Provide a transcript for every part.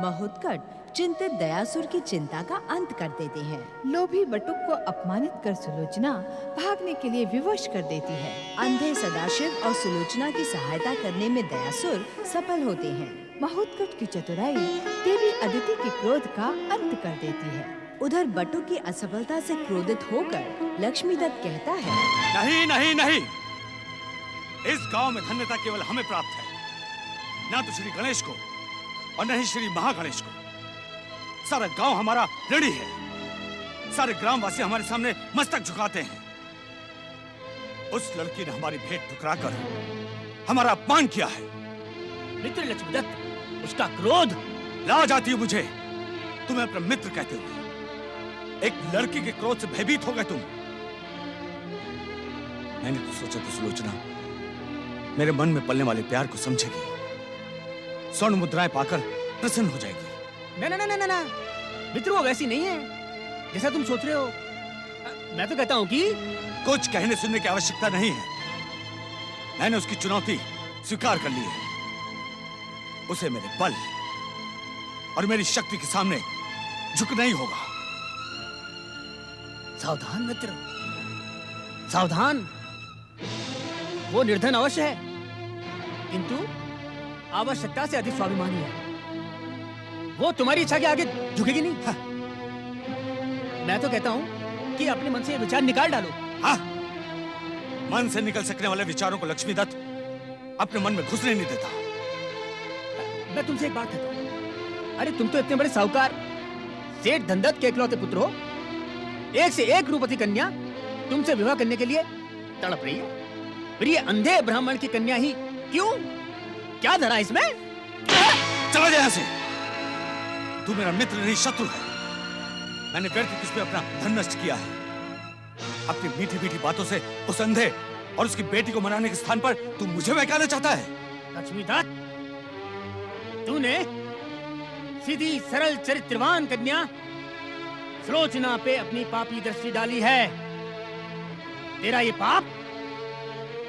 महोत्कट चिंतित दयासुर की चिंता का अंत कर देते हैं। लोभी बटुक को अपमानित कर सुलोचना भागने के लिए विवश कर देती है। अंधे सदाशिव और सुलोचना की सहायता करने में दयासुर सफल होते हैं। महोत्कट की चतुराई देवी अदिति के क्रोध का अंत कर देती है। उधर बटुक की असफलता से क्रोधित होकर लक्ष्मीदत्त कहता है, नहीं नहीं नहीं, इस गांव में धन्यता केवल हमें प्राप्त है, ना तो श्री गणेश को और न ही श्री महागणेश को। सारा गांव हमारा ऋणी है। सारे ग्रामवासी हमारे सामने मस्तक झुकाते हैं। उस लड़की ने हमारी भेंट ठुकराकर हमारा अपमान किया है। मित्र लक्ष्मीदत्त, उसका क्रोध लाज आती है मुझे तुम्हें अपना मित्र कहते हुए। एक लड़की के क्रोध से भयभीत हो गए तुम। मैंने तो सोचा था सुलोचना मेरे मन में पलने वाले प्यार को समझेगी, स्वर्ण मुद्राएं पाकर प्रसन्न हो जाएगी। ना, मित्र वो वैसी नहीं है जैसा तुम सोच रहे हो। मैं तो कहता हूँ कि कुछ कहने सुनने की आवश्यकता नहीं है। मैंने उसकी चुनौती स्वीकार कर ली है। उसे मेरे बल और मेरी शक्ति के सामने झुकना ही होगा। सावधान मित्र, सावधान। वो निर्धन अवश्य है, किंतु आवश्यकता से अधिक स्वाभिमानी है। वो तुम्हारी इच्छा के आगे झुकेगी नहीं। हाँ। मैं तो कहता हूँ कि अपने मन से ये विचार निकाल डालो। हाँ? मन से निकल सकने वाले विचारों को लक्ष्मीदत्त अपने मन में घुसने नहीं देता। मैं तुमसे एक बात कहता हूँ, अरे तुम तो इतने बड़े साहूकार सेठ धनदत्त के इकलौते पुत्र हो। एक से एक रूपवती कन्या तुमसे विवाह करने के लिए तड़प रही है। फिर ये अंधे ब्राह्मण की कन्या ही क्यों? क्या धरा इसमें? चला जा यहाँ से। तू मेरा मित्र नहीं शत्रु है। मैंने व्यर्थ तुझ पे अपना धन नष्ट किया है। अपनी मीठी मीठी बातों से उस अंधे और उसकी बेटी को मनाने के स्थान पर तू मुझे बहकाना चाहता है। लक्ष्मीदत्त, तूने सीधी सरल चरित्रवान कन्या सुलोचना पे अपनी पापी दृष्टि डाली है। तेरा ये पाप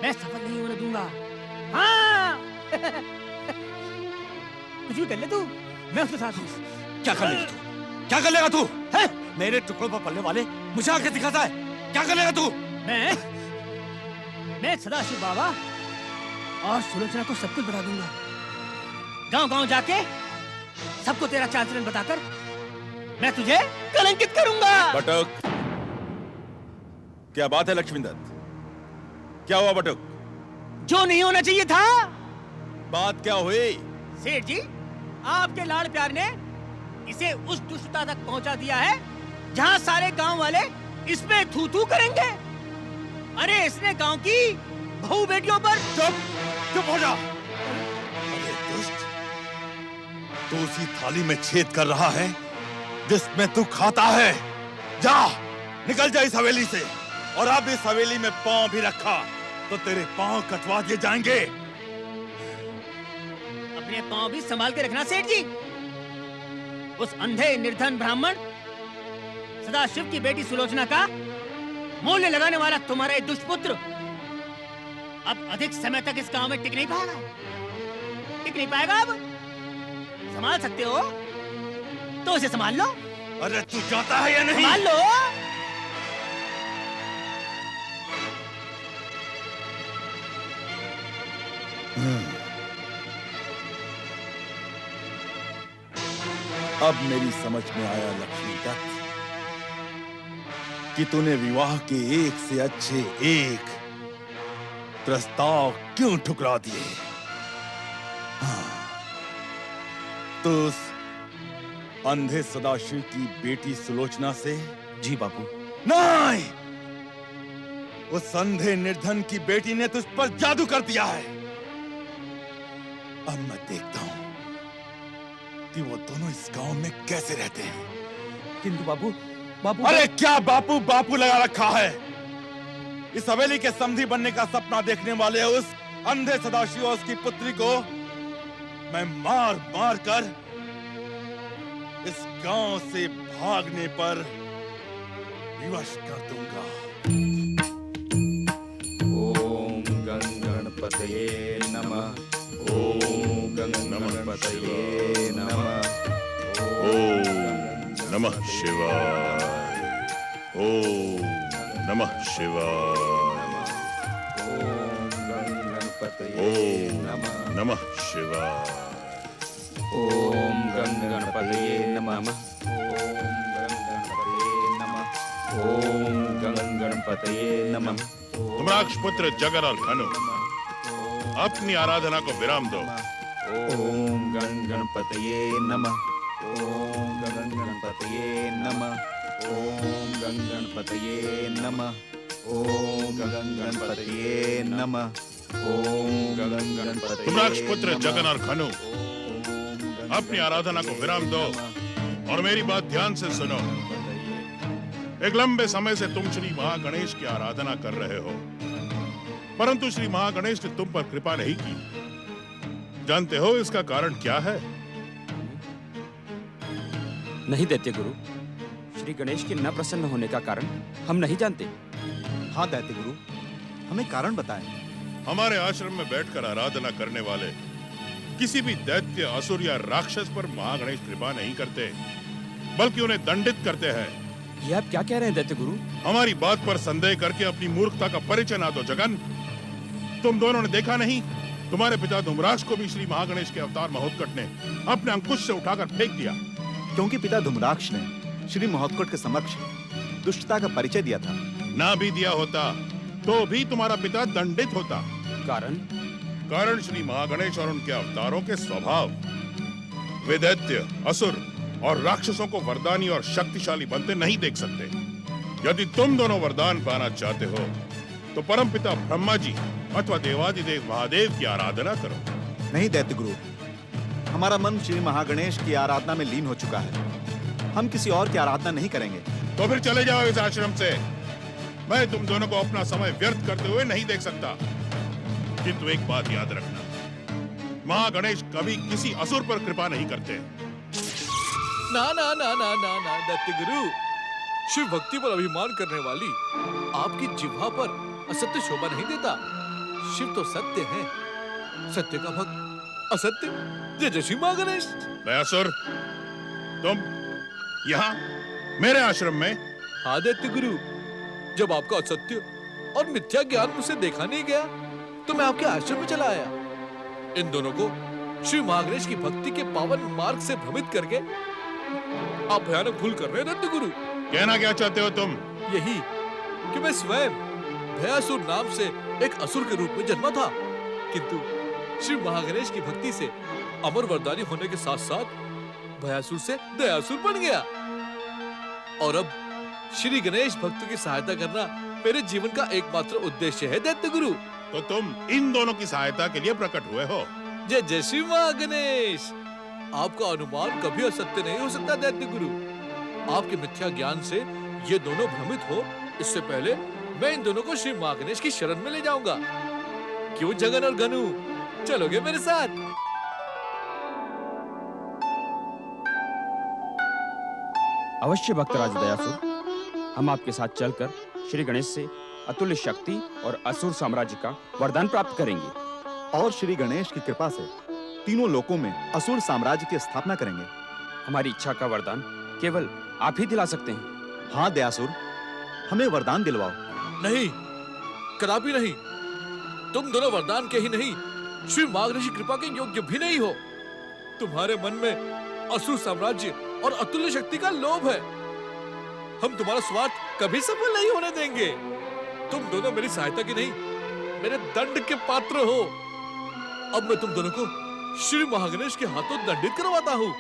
मैं सफल नहीं होने दूंगा। हाँ। कुछ भी कर ले तू, मैं उसके साथ हूँ। क्या कर लेगा तू? क्या कर लेगा तू? है? मेरे टुकड़ों पर पलने वाले मुझे आके दिखाता है। क्या कर लेगा तू? मैं सदाशिव बाबा और सुलोचना को सब कुछ बता दूंगा। गांव-गांव जाके सबको तेरा चाल चलन बताकर मैं तुझे कलंकित करूंगा। बटुक, क्या बात है लक्ष्मीदत्त? क्या हुआ बटुक? जो नहीं होना चाहिए था। बात क्या हुई? सेठ जी, आपके लाड़ प्यार ने इसे उस दुष्टता तक पहुंचा दिया है जहां सारे गांव वाले इसमें थू थू करेंगे। अरे इसने गांव की बहू बेटियों पर। चुप हो जा। अरे दुष्ट, तू उसी थाली में छेद कर रहा है जिसमें तू खाता है। जा, निकल जा इस हवेली से। और अब इस हवेली में पांव भी रखा तो तेरे पांव कटवा दिए जाएंगे। अपने पांव भी संभाल के रखना सेठ जी। उस अंधे निर्धन ब्राह्मण सदाशिव की बेटी सुलोचना का मूल्य लगाने वाला तुम्हारा ये दुष्ट पुत्र अब अधिक समय तक इस गांव में टिक नहीं पाएगा। टिक नहीं पाएगा। अब संभाल सकते हो तो उसे संभाल लो। अरे तू जाता है या नहीं? संभाल लो। अब मेरी समझ में आया लक्ष्मीदत्त कि तूने विवाह के एक से अच्छे एक प्रस्ताव क्यों ठुकरा दिए। हाँ, तो उस अंधे सदाशिव की बेटी सुलोचना से? जी बापू। नहीं, उस अंधे निर्धन की बेटी ने तुझ पर जादू कर दिया है। अब मैं देखता हूं कि वो दोनों इस गांव में कैसे रहते हैं। किंतु बापू, अरे क्या बापू बापू लगा रखा है? इस हवेली के समधी बनने का सपना देखने वाले उस अंधे सदाशिव और उसकी पुत्री को मैं मार मार कर इस गांव से भागने पर विवश कर दूंगा। ओम गणपतये नमः। ओम गणपतये नमः। ओम नमः शिवाय। ओम नमः शिवाय। ओम नमः शिवाय। ओम गं गणपतये नमः। ओम गं गणपतये नमः। धूम्राक्ष पुत्र जगन और खनु, अपनी आराधना को विराम दो। ओम गं गणपतये नमः। ओम गं गणपतये नमः। ओम गं गणपतये नमः। ओम गं गणपतये नमः। ओम गं गणपतये। धूम्राक्ष पुत्र जगन और खनु, अपनी आराधना को विराम दो और मेरी बात ध्यान से सुनो। एक लंबे समय से तुम श्री महागणेश की आराधना कर रहे हो, परंतु श्री महागणेश ने तुम पर कृपा नहीं की। जानते हो इसका कारण क्या है? नहीं दैत्य गुरु, श्री गणेश के न प्रसन्न होने का कारण हम नहीं जानते। हाँ दैत्य गुरु, हमें कारण बताएं। हमारे आश्रम में बैठकर आराधना करने वाले किसी भी दैत्य, असुर या राक्षस पर महागणेश कृपा नहीं करते, बल्कि उन्हें दंडित करते हैं। ये आप क्या कह रहे हैं दैत्य गुरु? हमारी बात पर संदेह करके अपनी मूर्खता का परिचय ना दो जगन। तुम दोनों ने देखा नहीं, तुम्हारे पिता धूम्राक्ष को भी श्री महागणेश के अवतार महोत्कट ने अपने अंकुश से उठाकर फेंक दिया। क्योंकि पिता धूम्राक्ष ने श्री महोत्कट के समक्ष दुष्टता का परिचय दिया था। ना भी दिया होता तो भी तुम्हारा पिता दंडित होता। कारण श्री महागणेश और उनके अवतारों के स्वभाव। वे दैत्य, असुर और राक्षसों को वरदानी और शक्तिशाली बनते नहीं देख सकते। यदि तुम दोनों वरदान पाना चाहते हो तो परमपिता ब्रह्मा जी अथवा देवादिदेव महादेव की आराधना करो। नहीं दैत्य गुरु, हमारा मन श्री महागणेश की आराधना में लीन हो चुका है। हम किसी और की आराधना नहीं करेंगे। तो फिर चले जाओ इस आश्रम से। मैं तुम दोनों को अपना समय व्यर्थ करते हुए नहीं देख सकता। किंतु एक बात याद रखना, महागणेश कभी किसी असुर पर कृपा नहीं करते। ना ना ना ना ना ना दैत्य गुरु, शिव भक्ति पर अभिमान करने वाली आपकी जिह्वा पर असत्य शोभा नहीं देता। शिव तो सत्य है, सत्य का भक्त असत्य। जय जय श्री महागणेश। असुर, तुम यहाँ मेरे आश्रम में? हाँ दैत्य गुरु, जब आपका असत्य और मिथ्या ज्ञान मुझसे देखा नहीं गया तो मैं आपके आश्रम में चला आया। इन दोनों को श्री महागणेश की भक्ति के पावन मार्ग से भ्रमित करके आप भयानक भूल कर रहे हैं दैत्य गुरु। कहना क्या चाहते हो तुम? यही कि मैं स्वयं भयासुर नाम से एक असुर के रूप में जन्मा था, किंतु श्री महागणेश की भक्ति से अमर वरदानी होने के साथ साथ भयासुर से दयासुर बन गया। और अब श्री गणेश भक्तों की सहायता करना मेरे जीवन का एकमात्र उद्देश्य है दैत्य गुरु। तो तुम इन दोनों की सहायता के लिए प्रकट हुए हो? जय जय श्री महागणेश। आपका अनुमान कभी असत्य नहीं हो सकता दैत्य गुरु। आपके मिथ्या ज्ञान से ये दोनों भ्रमित हो, इससे पहले मैं इन दोनों को श्री महागणेश की शरण में ले जाऊंगा। क्यों जगन और गनु, चलोगे मेरे साथ? अवश्य भक्तराज दयासुर, हम आपके साथ चलकर श्री गणेश से अतुल्य शक्ति और असुर साम्राज्य का वरदान प्राप्त करेंगे और श्री गणेश की कृपा से तीनों लोकों में असुर साम्राज्य की स्थापना करेंगे। हमारी इच्छा का वरदान केवल आप ही दिला सकते हैं। हाँ दयासुर, हमें वरदान दिलवाओ। नहीं, कदापि नहीं। तुम दोनों वरदान के ही नहीं, श्री महागणेश की कृपा के योग्य भी नहीं हो। तुम्हारे मन में असुर साम्राज्य और अतुल्य शक्ति का लोभ है। हम तुम्हारा स्वार्थ कभी सफल नहीं होने देंगे। तुम दोनों मेरी सहायता की नहीं, मेरे दंड के पात्र हो। अब मैं तुम दोनों को श्री महागणेश के हाथों दंडित करवाता हूँ।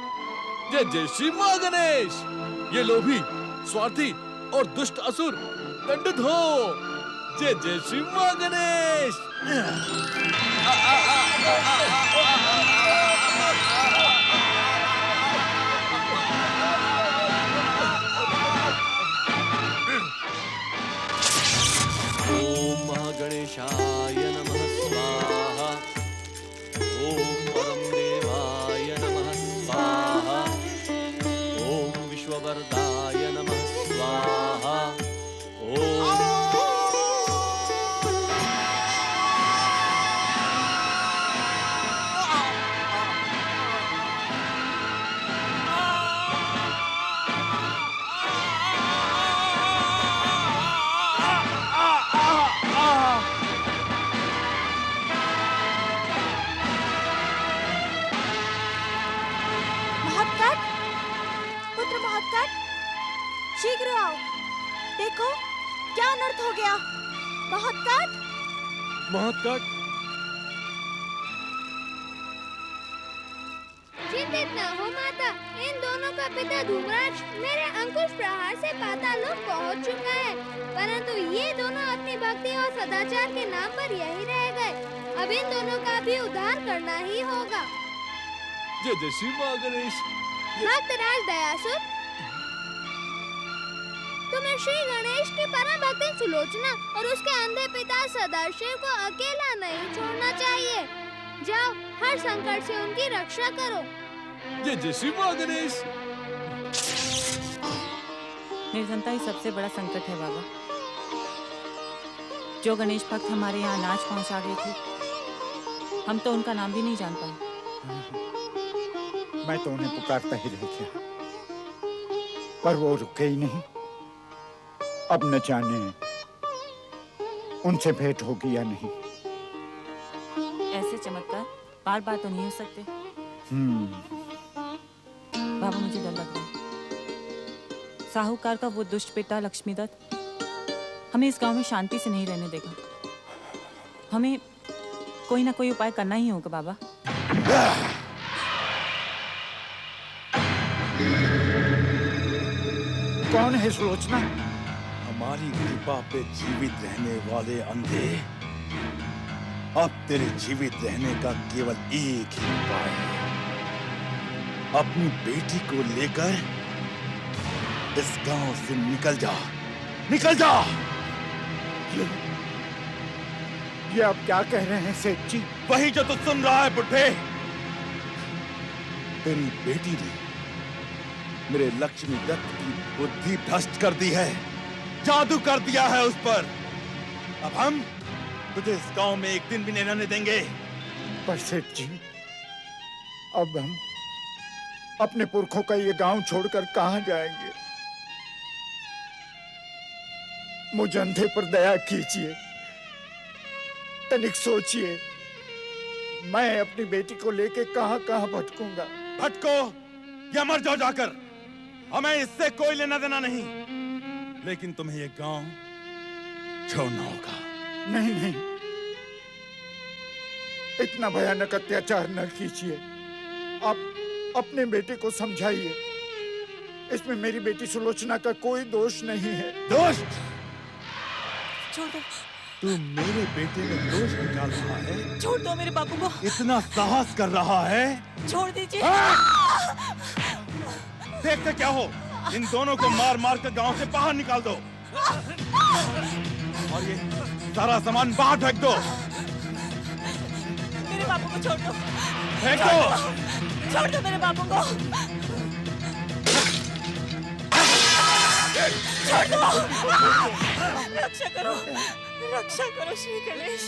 जय जय श्री महागणेश। ये लोभी, स्वार्थी और दुष्ट असुर दंडित हो। जय जय श्री महागणेश। ओम महागणेशाय नमः स्वाहा। ओम परम देवाय नमः स्वाहा। ओम विश्ववरदाय नमः स्वाहा। ओम हो गया? बहुत कट। बहुत कट। चिंतित न हो माता, इन दोनों का पिता धूम्राक्ष मेरे अंकुश प्रहार से पाताल लोक पहुंच चुका है, परंतु ये दोनों अपनी भक्ति और सदाचार के नाम पर यही रह गए। अब इन दोनों का भी उद्धार करना ही होगा। जय जय श्री माँ गणेश। भक्तराज दयासुर, तुम्हें श्री गणेश की परम भक्ति सुलोचना और उसके अंधे पिता सदाशिव को अकेला नहीं छोड़ना चाहिए। जाओ, हर संकट से उनकी रक्षा करो। जय जय श्री माँ गणेश। निर्धनता ही सबसे बड़ा संकट है बाबा। जो गणेश भक्त हमारे यहाँ अनाज पहुँचा गए थे, हम तो उनका नाम भी नहीं जान पाए। मैं तो उन्हें पुकारता ही रह गया, पर वो रुके ही नहीं। अब न जाने उनसे भेंट होगी या नहीं। ऐसे चमत्कार बार बार तो नहीं हो सकते। बाबा, मुझे डर लग रहा है। साहूकार का वो दुष्ट पिता लक्ष्मीदत्त हमें इस गांव में शांति से नहीं रहने देगा। हमें कोई ना कोई उपाय करना ही होगा बाबा। कौन है सुलोचना? हमारी कृपा पे जीवित रहने वाले अंधे, अब तेरे जीवित रहने का केवल एक ही उपाय है। अपनी बेटी को लेकर इस गांव से निकल जा, निकल जा। ये आप क्या कह रहे हैं सेठ जी? वही जो तू सुन रहा है बुढ़े। तेरी बेटी ने मेरे लक्ष्मी दत्त की बुद्धि भ्रष्ट कर दी है, जादू कर दिया है उस पर। अब हम तुझे इस गांव में एक दिन भी नहीं रहने देंगे। पर सेठ जी, अब हम अपने पुरखों का ये गांव छोड़कर कहां जाएंगे? मुझ अंधे पर दया कीजिए, तनिक सोचिए। मैं अपनी बेटी को लेके कहां कहां भटकूंगा। भटको या मर जाओ जाकर, हमें इससे कोई लेना देना नहीं, लेकिन तुम्हें ये गांव छोड़ना होगा। नहीं नहीं, इतना भयानक अत्याचार न कीजिए। आप अपने बेटे को समझाइए। इसमें मेरी बेटी सुलोचना का कोई दोष नहीं है। दोष? छोड़ दो, तू मेरे बेटे में दोष निकाल रहा है? छोड़ दो मेरे बापू को। इतना साहस कर रहा है? छोड़ दीजिए। देखते क्या हो, इन दोनों को मार मार कर गांव से बाहर निकाल दो और ये सारा सामान बाहर फेंक दो। मेरे बापू को छोड़ दो। फेंक दो। छोड़ दो मेरे बापू को। छोड़ दो। रक्षा करो, रक्षा करो श्री गणेश।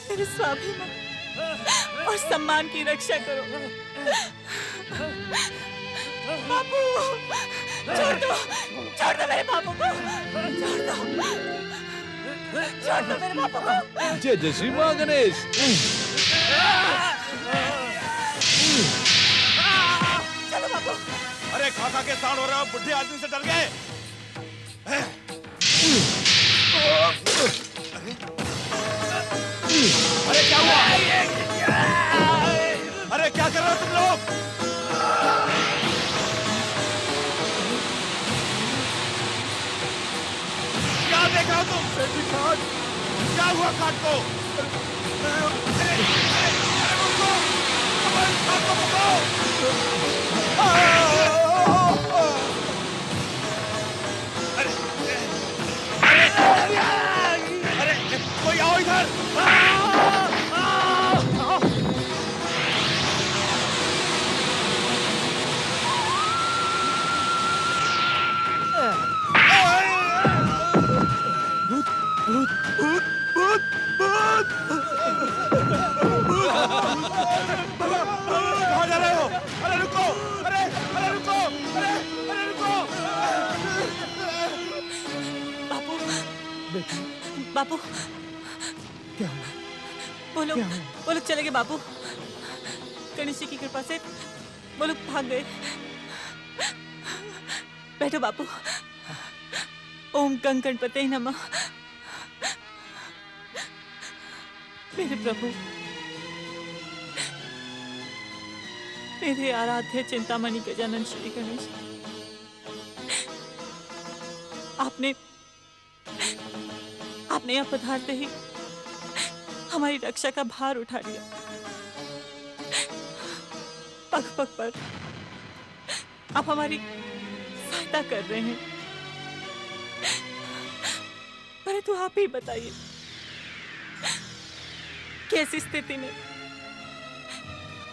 मेरे स्वाभिमान और सम्मान की रक्षा करो। बापू, छोड़ दो मेरे बापू को। छोड़ दो मेरे बापू को। जय जय श्री माँ गणेश। चलो बापू। अरे खा खा के सांड हो रहा है, बुढ़े आदमी से डर गए। अरे क्या हुआ? अरे क्या कर रहे हो तुम लोग? क्या देख रहे हो तुम? क्या हुआ खाट को? अरे रुको! हमारे खाट को पकड़ो! अरे कोई आओ इधर! कहाँ जा रहे हो? अरे रुको! अरे रुको! अरे रुको! बापू, क्या हुआ? वो लोग चले गए बापू। गणेश जी की कृपा से वो लोग भाग गए। बैठो बापू। ओम गंगणपते नमः। मेरे प्रभु, मेरे आराध्य चिंतामणि गजानन श्री गणेश, आपने यहाँ पधारते ही हमारी रक्षा का भार उठा लिया। पग पग पर आप हमारी सहायता कर रहे हैं, परंतु आप ही बताइए कि ऐसी स्थिति में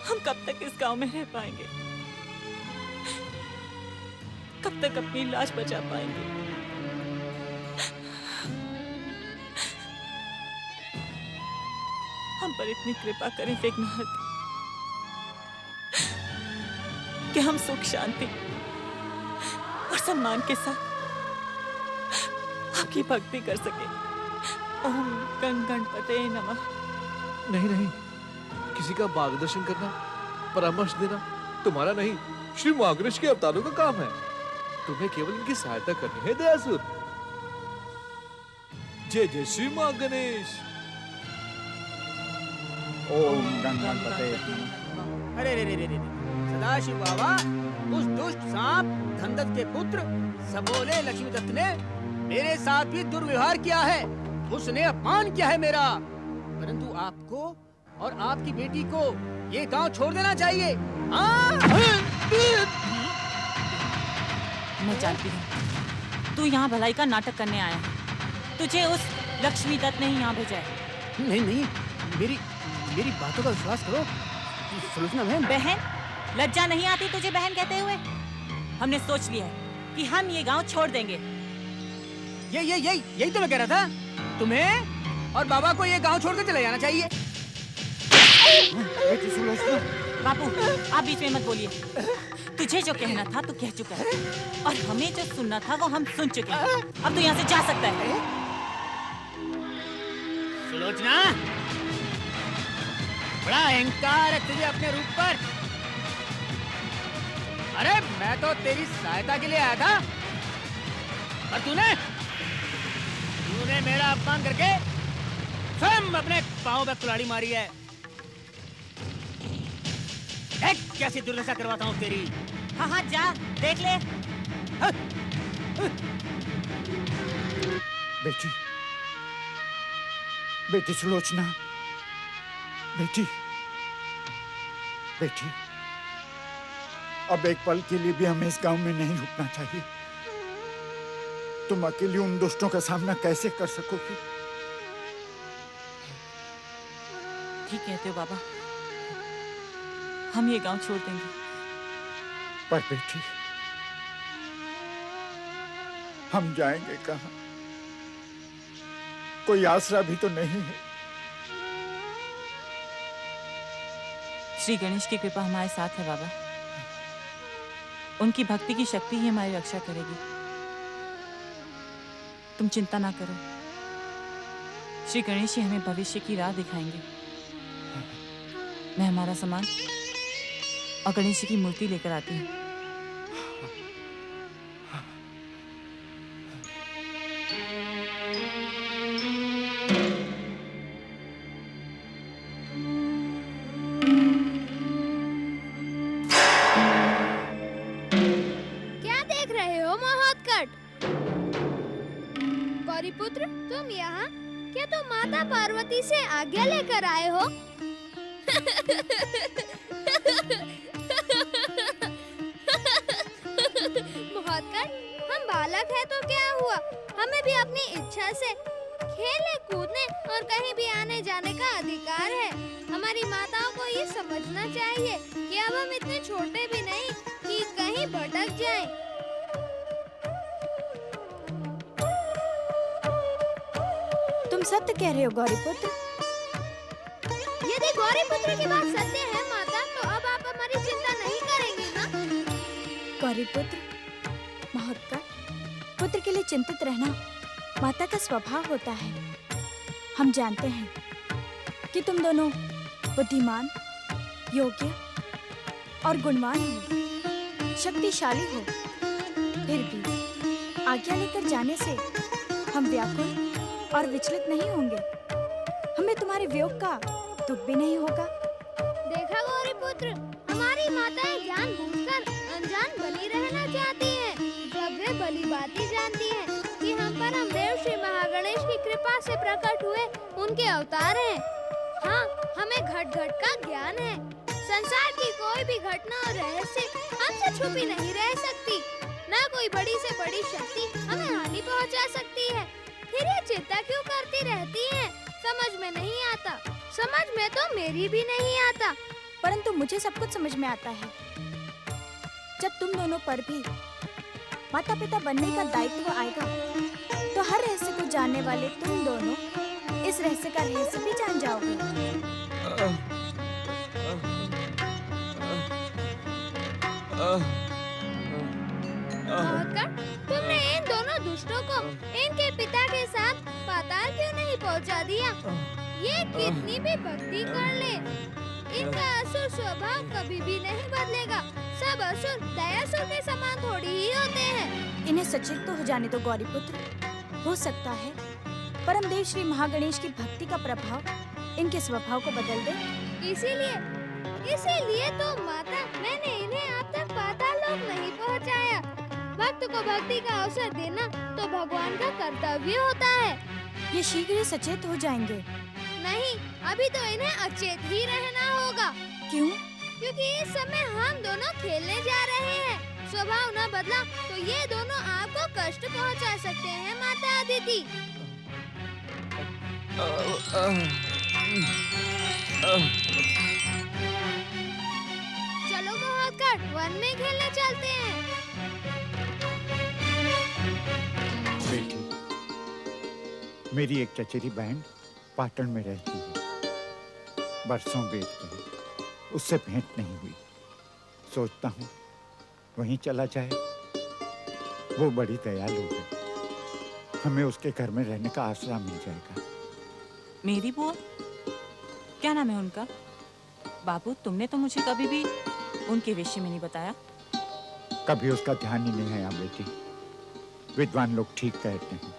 हम कब तक इस गांव में रह पाएंगे, कब तक अपनी लाज बचा पाएंगे। हम पर इतनी कृपा करें विघ्नहर्ता कि हम सुख शांति और सम्मान के साथ आपकी भक्ति कर सके। ओम गणपते नमः। नहीं नहीं, किसी का मार्गदर्शन करना, परामर्श देना तुम्हारा नहीं, श्री मां गणेश के अवतारों का काम है। तुम्हें केवल इनकी सहायता करनी है दयासुर। जय जय श्री मां गणेश। ओम गणपते। अरे रे रे रे रे, सदाशिव बाबा, उस दुष्ट सांप धनदत्त के पुत्र सबोले लक्ष्मीदत्त ने मेरे साथ भी दुर्व्यवहार किया है। उसने अपमान किया है मेरा, परंतु आपको और आपकी बेटी को ये गांव छोड़ देना चाहिए। मैं जानती हूँ तू यहाँ भलाई का नाटक करने आया है। तुझे उस लक्ष्मीदत्त ने ही यहाँ भेजा है। नहीं नहीं, मेरी बातों का विश्वास करो सुलोचना बहन। बहन, लज्जा नहीं आती तुझे बहन कहते हुए? हमने सोच लिया है कि हम ये गांव छोड़ देंगे। यही तो मैं कह रहा था, तुम्हें और बाबा को ये गांव छोड़ के चले जाना चाहिए। बापू, आप बीच में मत बोलिए। तुझे जो कहना था तू कह चुका है, और हमें जो सुनना था वो हम सुन चुके हैं। अब तू यहाँ से जा सकता है। सुलोचना, बड़ा अहंकार है तुझे अपने रूप पर। अरे मैं तो तेरी सहायता के लिए आया था, और तूने मेरा अपमान करके स्वयं अपने पांव पे कुल्हाड़ी मारी है। देख कैसी दुर्दशा करवाता हूँ तेरी। हाँ हाँ, जा देख ले। बेटी सुलोचना, बेटी, अब एक पल के लिए भी हमें इस गांव में नहीं रुकना चाहिए। तुम अकेली उन दुष्टों का सामना कैसे कर सकोगी? ठीक कहते हो बाबा, हम ये गांव छोड़ देंगे। पर बेटी, हम जाएंगे कहाँ? कोई आसरा भी तो नहीं है। श्री गणेश की कृपा हमारे साथ है बाबा। उनकी भक्ति की शक्ति ही हमारी रक्षा करेगी। तुम चिंता ना करो, श्री गणेश ही हमें भविष्य की राह दिखाएंगे। मैं हमारा सामान और गणेश जी की मूर्ति लेकर आती हूँ। क्या देख रहे हो महोत्कट? गौरीपुत्र, तुम यहाँ? क्या तुम माता पार्वती से आज्ञा लेकर आए हो? महोत्कट, हम बालक हैं तो क्या हुआ? हमें भी अपनी इच्छा से खेलने कूदने और कहीं भी आने जाने का अधिकार है। हमारी माताओं को ये समझना चाहिए कि अब हम इतने छोटे भी नहीं कि कहीं भटक जाएं। तुम सत्य कह रहे हो गौरीपुत्र। यदि गौरीपुत्र की बात सत्य है माता, तो अब आप हमारी चिंता नहीं करेंगे ना? गौरीपुत्र, महोत्कट, पुत्र के लिए चिंतित रहना माता का स्वभाव होता है। हम जानते हैं कि तुम दोनों बुद्धिमान, योग्य और गुणवान हो, शक्तिशाली हो। फिर भी आज्ञा लेकर जाने से हम व्याकुल और विचलित नहीं होंगे। हमें तुम्हारे वियोग का दुख भी नहीं होगा। देखा गौरी पुत्र, हमारी माताएं जानबूझकर अनजान बनी रहना चाहती हैं। जब वे भली बातें जानती हैं कि हम परम देव श्री महागणेश की कृपा से प्रकट हुए उनके अवतार हैं। हाँ, हमें घट घट का ज्ञान है। संसार की कोई भी घटना और रहस्य हमसे छुपी नहीं रह सकती। न कोई बड़ी से बड़ी शक्ति हमें हानि पहुंचा सकती है। फिर ये चिंता क्यों करती रहती हैं? समझ में नहीं आता। समझ में तो मेरी भी नहीं आता। परंतु मुझे सब कुछ समझ में आता है। जब तुम दोनों पर भी माता पिता बनने का दायित्व आएगा, तो हर रहस्य को जानने वाले तुम दोनों इस रहस्य का रहस्य भी जान जाओगे। महोत्कट, तुमने इन दोनों दुष्टों को इनके पिता के साथ पाताल क्यों नहीं पहुंचा दिया? ये कितनी भी भक्ति कर ले, इनका असुर स्वभाव कभी भी नहीं बदलेगा। सब असुर दयासुर के समान थोड़ी ही होते हैं। इन्हें सचेत तो हो जाने दो गौरी पुत्र। हो सकता है परमदेव श्री महागणेश की भक्ति का प्रभाव इनके स्वभाव को बदल दे। इसीलिए तो माता, मैंने इन्हें आप तक पाताल लोक नहीं पहुंचाया। भक्त को भक्ति का अवसर देना तो भगवान का कर्तव्य होता है। ये शीघ्र ही सचेत हो जाएंगे। नहीं, अभी तो इन्हें अचेत ही रहना होगा। क्यों? क्योंकि इस समय हम दोनों खेलने जा रहे हैं। स्वभाव न बदला तो ये दोनों आपको कष्ट पहुंचा सकते हैं माता अदिति। चलो महोत्कट, वन में खेलने चलते हैं। बेटी, मेरी एक चचेरी बहन पाटन में रहती है। बरसों बीत गए, उससे भेंट नहीं हुई। सोचता हूँ वहीं चला जाए। वो बड़ी दयालु है, हमें उसके घर में रहने का आसरा मिल जाएगा। मेरी बुआ? क्या नाम है उनका? बाबू, तुमने तो मुझे कभी भी उनके विषय में नहीं बताया। कभी उसका ध्यान ही नहीं है बेटी। विद्वान लोग ठीक कहते हैं,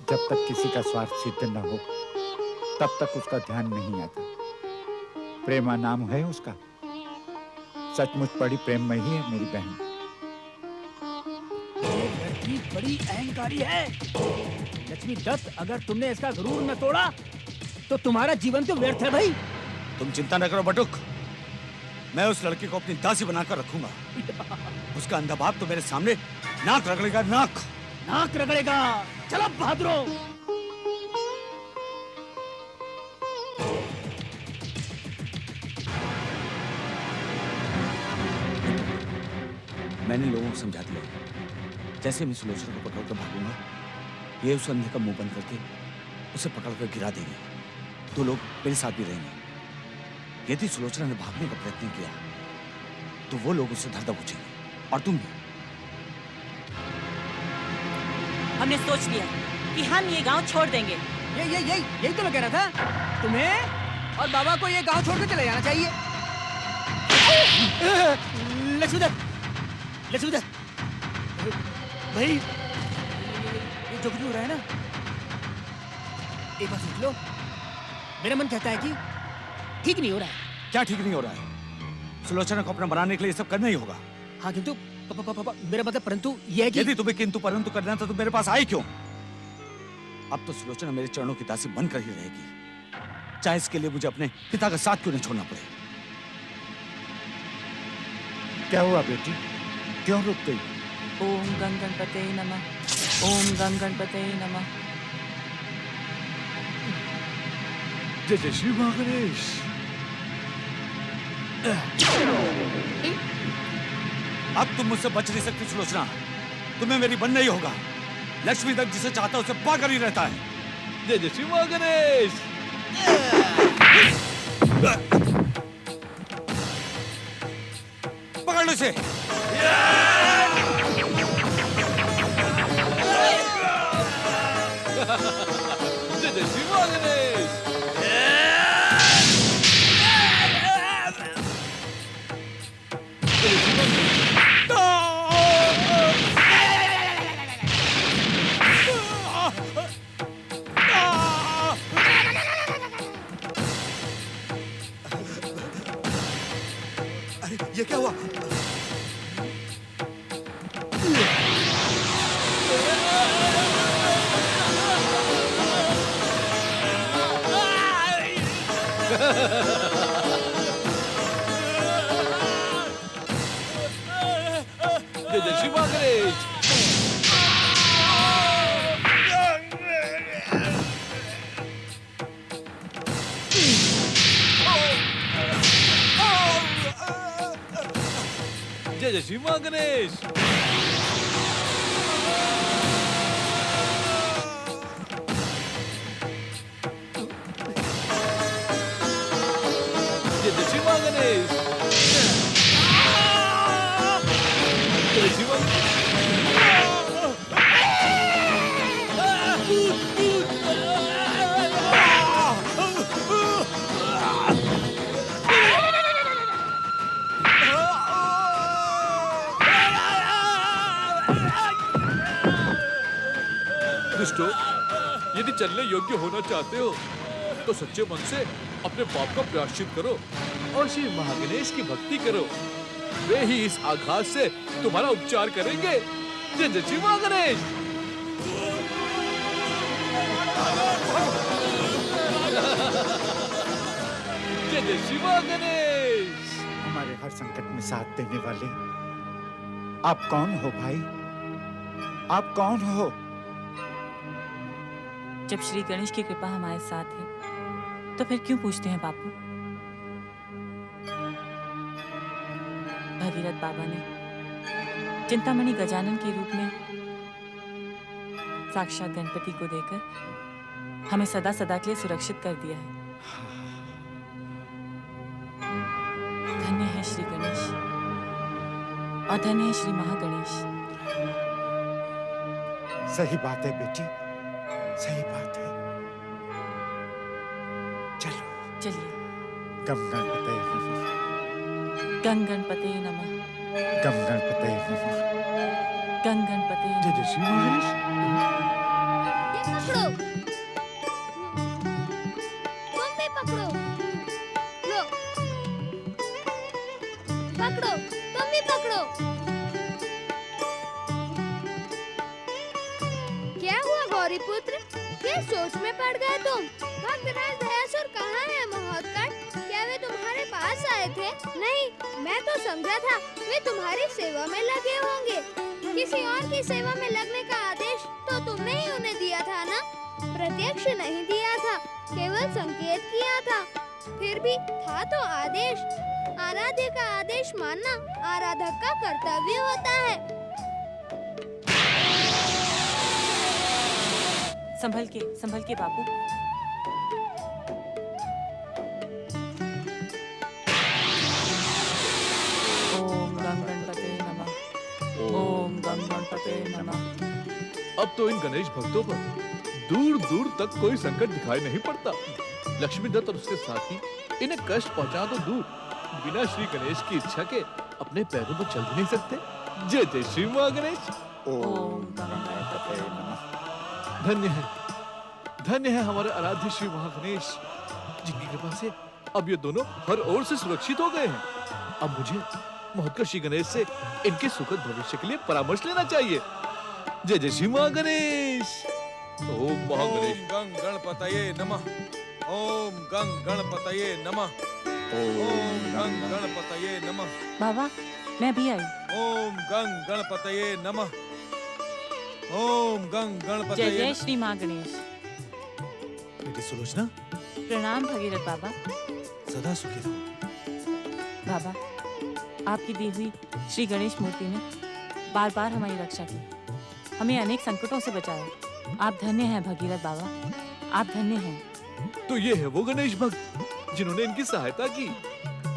जब तक किसी का स्वार्थ सिद्ध न हो तब तक उसका ध्यान नहीं आता। प्रेमा नाम है उसका। सचमुच बड़ी प्रेममयी है मेरी बहन। लड़की बड़ी अहंकारी है। लक्ष्मी दत्त, अगर तुमने इसका गुरूर न तोड़ा तो तुम्हारा जीवन तो व्यर्थ है भाई। तुम चिंता न करो बटुक, मैं उस लड़की को अपनी दासी बनाकर रखूंगा। उसका अंधा बाप तो मेरे सामने नाक रगड़ेगा। नाक रगड़ेगा। चलो बहादुरो। मैंने लोगों को समझा दिया, जैसे मैं सुलोचना को पकड़कर भागूंगा, ये उस अंधे का मुंह बंद करके उसे पकड़कर गिरा देंगे। तो लोग मेरे साथ भी रहेंगे। यदि सुलोचना ने भागने का प्रयत्न किया तो वो लोग उससे धरधा पूछेंगे। और तुम भी। हमने सोच लिया कि हम ये गांव छोड़ देंगे। यही तो मैं कह रहा था। तुम्हें और बाबा को ये गांव छोड़कर चले जाना चाहिए। लक्ष्मीदत्त भाई, ये जो कुछ हो रहा है ना, एक बात सोच लो। मेरा मन कहता है कि ठीक नहीं हो रहा है। क्या ठीक नहीं हो रहा है? सुलोचना को अपना बनाने के लिए सब करना ही होगा। हाँ, किंतु मेरा मतलब परंतु यह है कि यदि तुम्हें किंतु परंतु करना था तो मेरे पास आई क्यों? अब तो सुलोचना मेरे चरणों की दासी बनकर ही रहेगी, चाहे इसके लिए मुझे अपने पिता का साथ क्यों नहीं छोड़ना पड़े। क्या हुआ बेटी, क्यों रुक गई? ओम गं गणपते नमः, ओम गं गणपते नमः। जय जय श्री महागणेश। अब तुम मुझसे बच नहीं सकती सुलोचना, तुम्हें मेरी बनना ही होगा। लक्ष्मी दत्त जिसे चाहता है उसे पाकर ही रहता है। जय जय श्री महागणेश। पकड़ लो इसे। जय जय श्री महागणेश। जय जय श्री महागणेश। जय जय श्री महागणेश। जय जय श्री महागणेश। जय श्री महागणेश। दुष्टो, यदि चलने योग्य होना चाहते हो तो सच्चे मन से अपने पाप का प्रायश्चित करो और श्री महागणेश की भक्ति करो। वे ही इस आघात से तुम्हारा उपचार करेंगे। जय जय श्री महागणेश। जय जय श्री महागणेश। हमारे हर संकट में साथ देने वाले आप कौन हो भाई? आप कौन हो? जब श्री गणेश की कृपा हमारे साथ है तो फिर क्यों पूछते हैं बापू? भगीरथ बाबा ने चिंतामणि गजानन के रूप में साक्षात गणपति को देकर हमें सदा सदा के लिए सुरक्षित कर दिया है। धन्य है श्री गणेश और धन्य है श्री महागणेश। सही बात है बेटी, सही बात है। चलो चलिए। गम गणपते नमः। गं गणपते नमः। गम गणपते नमः। गं गणपते जय जय श्री महागणेश। ये पकड़ो, तुम भी पकड़ो, लो, पकड़ो, तुम भी पकड़ो। क्या हुआ गौरी पुत्र? किस सोच में पड़ गए तुम? भक्तराज दयासुर कहाँ है महोत्कट? क्या वे तुम्हारे पास आए थे? नहीं, मैं तो समझा था वे तुम्हारी सेवा में लगे होंगे। किसी और की सेवा में लगने का आदेश तो तुमने ही उन्हें दिया था ना? प्रत्यक्ष नहीं दिया था, केवल संकेत किया था। फिर भी था तो आदेश। आराध्य का आदेश मानना आराधक का कर्तव्य होता है। संभल के बापू। ओम गं गणपते नमः। ओम गं गणपते नमः। अब तो इन गणेश भक्तों पर दूर दूर तक कोई संकट दिखाई नहीं पड़ता। लक्ष्मी दत्त और उसके साथी इन्हें कष्ट पहुंचा तो दूर, बिना श्री गणेश की इच्छा के अपने पैरों पर चल भी नहीं सकते। जय जय श्री महागणेश। ओम गं गणपते नमः। धन्य है हमारे आराध्य श्री महागणेश, जिनकी कृपा से अब ये दोनों हर ओर से सुरक्षित हो गए हैं। अब मुझे महोत्कट श्री गणेश से इनके सुखद भविष्य के लिए परामर्श लेना चाहिए। जय जय श्री महागणेश। ओम महागणेश। गं गणपतये नमः। ओम गं गणपतये नमः। ओम गं गणपतये नमः। बाबा, मैं भी आई। ओम गं गणपतये नमः। ओम गं जय गणपतये जय श्री महागणेश। बेटी सुलोचना, प्रणाम भगीरथ बाबा। सदा सुखी रहो। बाबा, आपकी दी हुई श्री गणेश मूर्ति ने बार बार हमारी रक्षा की, हमें अनेक संकटों से बचाया। आप धन्य हैं भगीरथ बाबा, आप धन्य हैं। तो ये है वो गणेश भक्त जिन्होंने इनकी सहायता की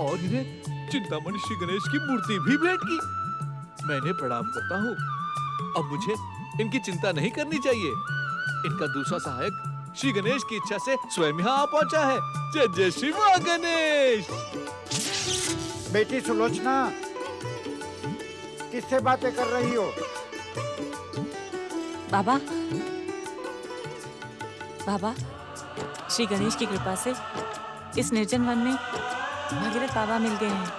और इन्हें चिंतामणि श्री गणेश की मूर्ति भी भेंट की। मैं इन्हें प्रणाम करता हूँ। अब मुझे इनकी चिंता नहीं करनी चाहिए। इनका दूसरा सहायक श्री गणेश की इच्छा से स्वयं यहाँ आ पहुंचा है। जय जय श्री महागणेश। बेटी सुलोचना, किससे बातें कर रही हो? बाबा, बाबा, श्री गणेश की कृपा से इस निर्जन वन में भगीरथ बाबा मिल गए हैं।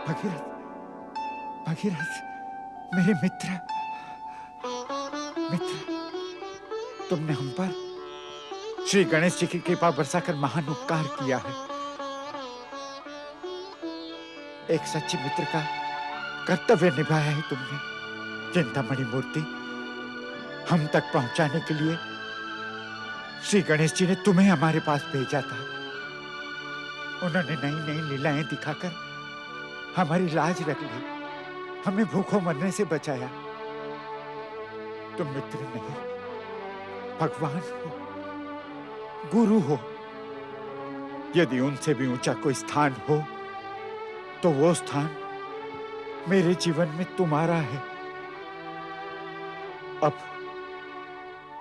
भगीरथ, भगीरथ, मेरे मित्र, तुमने हम पर श्री गणेश जी की कृपा बरसाकर महान उपकार किया है। एक सच्चे मित्र का कर्तव्य निभाया है तुमने। चिंतामणि मूर्ति हम तक पहुंचाने के लिए श्री गणेश जी ने तुम्हें हमारे पास भेजा था। उन्होंने नई नई लीलाएं दिखाकर हमारी लाज रख ली, हमें भूखों मरने से बचाया। तुम मित्र नहीं, भगवान हो, गुरु हो। यदि उनसे भी ऊंचा कोई स्थान हो तो वो स्थान मेरे जीवन में तुम्हारा है। अब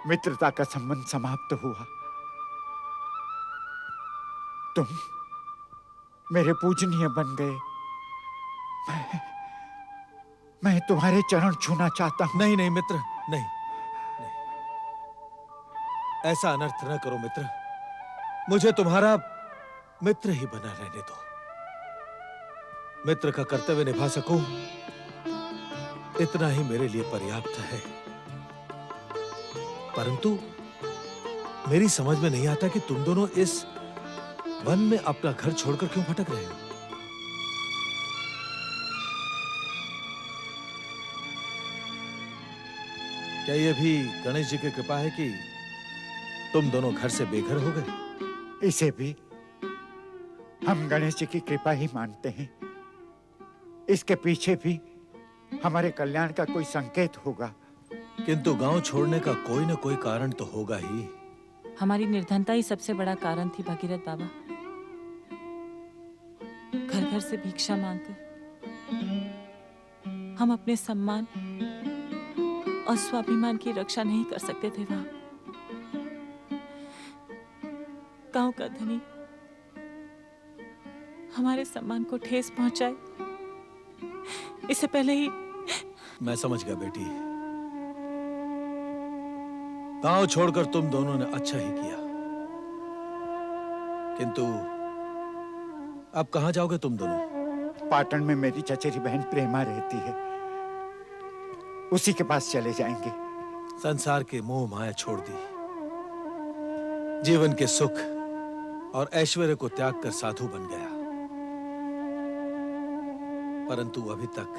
मित्रता का संबंध समाप्त हुआ। तुम मेरे पूजनीय बन गए। मैं तुम्हारे चरण छूना चाहता हूं। नहीं नहीं मित्र, नहीं, नहीं। ऐसा अनर्थ न करो मित्र। मुझे तुम्हारा मित्र ही बना रहने दो। मित्र का कर्तव्य निभा सकूं, इतना ही मेरे लिए पर्याप्त है। परंतु मेरी समझ में नहीं आता कि तुम दोनों इस वन में अपना घर छोड़कर क्यों भटक रहे हो। क्या यह भी गणेश जी की कृपा है कि तुम दोनों घर से बेघर हो गए? इसे भी हम गणेश जी की कृपा ही मानते हैं। इसके पीछे भी हमारे कल्याण का कोई संकेत होगा। किंतु गांव छोड़ने का कोई न कोई कारण तो होगा ही। हमारी निर्धनता ही सबसे बड़ा कारण थी भगीरथ बाबा। घर घर से भिक्षा मांगकर हम अपने सम्मान और स्वाभिमान की रक्षा नहीं कर सकते थे। वहां गांव का धनी हमारे सम्मान को ठेस पहुंचाए, इससे पहले ही मैं समझ गया बेटी। गांव छोड़कर तुम दोनों ने अच्छा ही किया। किंतु अब कहां जाओगे तुम दोनों? पाटन में मेरी चचेरी बहन प्रेमा रहती है, उसी के पास चले जाएंगे। संसार के मोह माया छोड़ दी, जीवन के सुख और ऐश्वर्य को त्याग कर साधु बन गया। परंतु अभी तक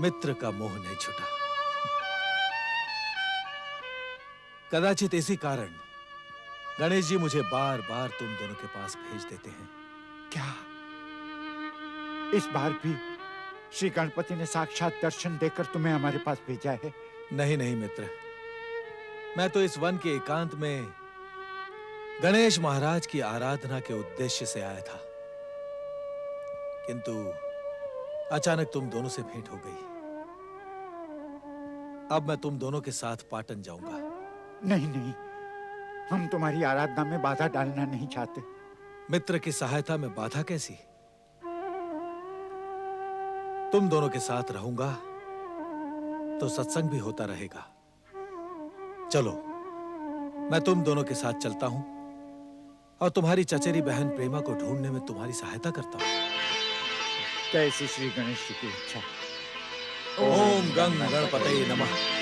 मित्र का मोह नहीं छूटा। कदाचित इसी कारण गणेश जी मुझे बार बार तुम दोनों के पास भेज देते हैं। क्या इस बार भी श्री गणपति ने साक्षात दर्शन देकर तुम्हें हमारे पास भेजा है? नहीं नहीं मित्र, मैं तो इस वन के एकांत में गणेश महाराज की आराधना के उद्देश्य से आया था। किंतु अचानक तुम दोनों से भेंट हो गई। अब मैं तुम दोनों के साथ पाटन जाऊंगा। नहीं नहीं, हम तुम्हारी आराधना में बाधा डालना नहीं चाहते। मित्र की सहायता में बाधा कैसी? तुम दोनों के साथ रहूंगा तो सत्संग भी होता रहेगा। चलो, मैं तुम दोनों के साथ चलता हूं और तुम्हारी चचेरी बहन प्रेमा को ढूंढने में तुम्हारी सहायता करता हूं। कैसी श्री गणेश जी की इच्छा। ओम गंग गणपतये नमः।